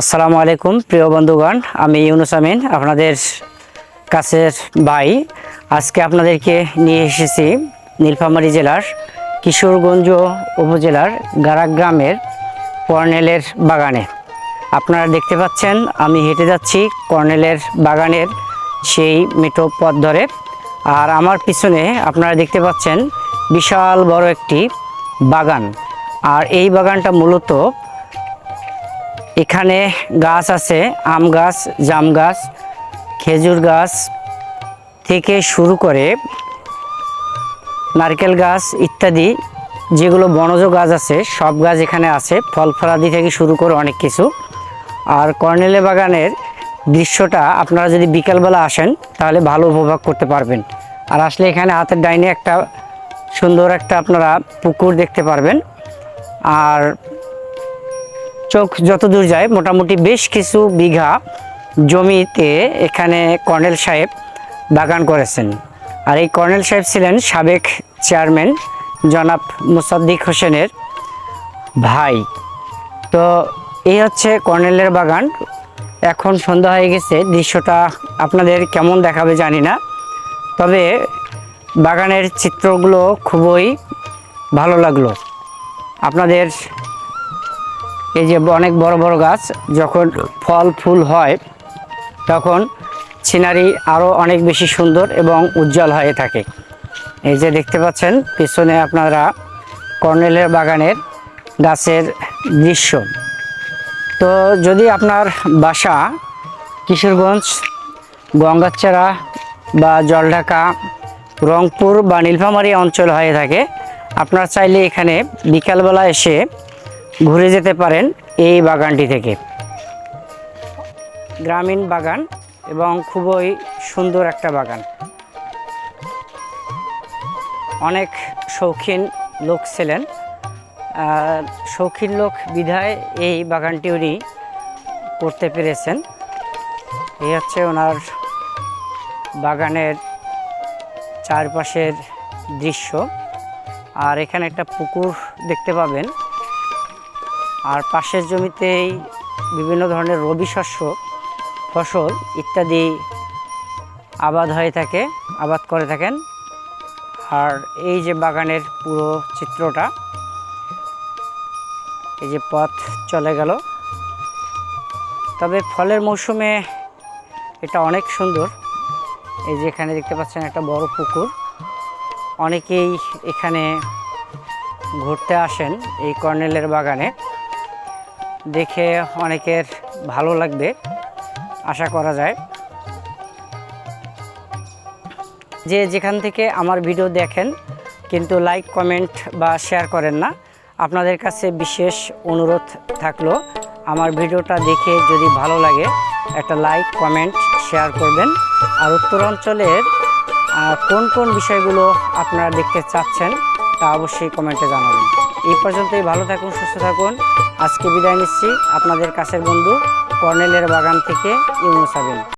আসসালামু আলাইকুম প্রিয় বন্ধুগণ, আমি ইউনুস আমিন আপনাদের কাছের ভাই। আজকে আপনাদেরকে নিয়ে এসেছি নীলফামারী জেলার কিশোরগঞ্জ উপজেলার গারাক গ্রামের কর্নেলের বাগানে। আপনারা দেখতে পাচ্ছেন আমি হেঁটে যাচ্ছি কর্নেলের বাগানের সেই মেঠো পথ ধরে। আর আমার পিছনে আপনারা দেখতে পাচ্ছেন বিশাল বড় একটি বাগান। আর এই বাগানটা মূলত এখানে গাছ আছে, আম গাছ, জাম গাছ, খেজুর গাছ থেকে শুরু করে নারকেল গাছ ইত্যাদি যেগুলো বনজ গাছ আছে সব গাছ এখানে আছে, ফল ফলাদি থেকে শুরু করে অনেক কিছু। আর কর্নেলে বাগানের দৃশ্যটা আপনারা যদি বিকালবেলা আসেন তাহলে ভালো উপভোগ করতে পারবেন। আর আসলে এখানে হাতের ডাইনে একটা সুন্দর একটা আপনারা পুকুর দেখতে পারবেন। আর চোখ যত দূর যায় মোটামুটি বেশ কিছু বিঘা জমিতে এখানে কর্নেল সাহেব বাগান করেছেন। আর এই কর্নেল সাহেব ছিলেন সাবেক চেয়ারম্যান জনাব মোসাদ্দিক হোসেনের ভাই। তো এই হচ্ছে কর্নেলের বাগান। এখন সন্ধ্যা হয়ে গেছে, দৃশ্যটা আপনাদের কেমন দেখাবে জানি না, তবে বাগানের চিত্রগুলো খুবই ভালো লাগলো আপনাদের। এই যে অনেক বড় বড় গাছ, যখন ফল ফুল হয় তখন সিনারি আরও অনেক বেশি সুন্দর এবং উজ্জ্বল হয়ে থাকে। এই যে দেখতে পাচ্ছেন পিছনে আপনারা কর্নেলের বাগানের গাছের দৃশ্য। তো যদি আপনার বাসা কিশোরগঞ্জ, গঙ্গাচড়া বা জলঢাকা, রংপুর বা নীলফামারী অঞ্চল হয়ে থাকে, আপনারা চাইলে এখানে বিকালবেলা এসে ঘুরে যেতে পারেন এই বাগানটি থেকে। গ্রামীণ বাগান এবং খুবই সুন্দর একটা বাগান। অনেক শৌখিন লোক ছিলেন, শৌখিন লোক বিধায় এই বাগানটি উনি করতে পেরেছেন। এই হচ্ছে ওনার বাগানের চারপাশের দৃশ্য। আর এখানে একটা পুকুর দেখতে পাবেন। আর পাশের জমিতেই বিভিন্ন ধরনের রবি শস্য, ফসল ইত্যাদি আবাদ হয়ে থাকে, আবাদ করে থাকেন। আর এই যে বাগানের পুরো চিত্রটা, এই যে পথ চলে গেল। তবে ফলের মৌসুমে এটা অনেক সুন্দর। এই যে এখানে দেখতে পাচ্ছেন একটা বড় পুকুর, অনেকেই এখানে ঘুরতে আসেন এই কর্নেলের বাগানে। দেখে অনেকের ভালো লাগবে আশা করা যায়। যে যেখান থেকে আমার ভিডিও দেখেন কিন্তু লাইক কমেন্ট বা শেয়ার করেন না, আপনাদের কাছে বিশেষ অনুরোধ থাকলো আমার ভিডিওটা দেখে যদি ভালো লাগে একটা লাইক কমেন্ট শেয়ার করবেন। আর উত্তরাঞ্চলের কোন কোন বিষয়গুলো আপনারা দেখতে চাচ্ছেন তা অবশ্যই কমেন্টে জানাবেন। এই পর্যন্তই, ভালো থাকুন, সুস্থ থাকুন। আজকে বিদায় নিচ্ছি আপনাদের কাছের বন্ধু কর্নেলের বাগান থেকে ইউনুস আমিন।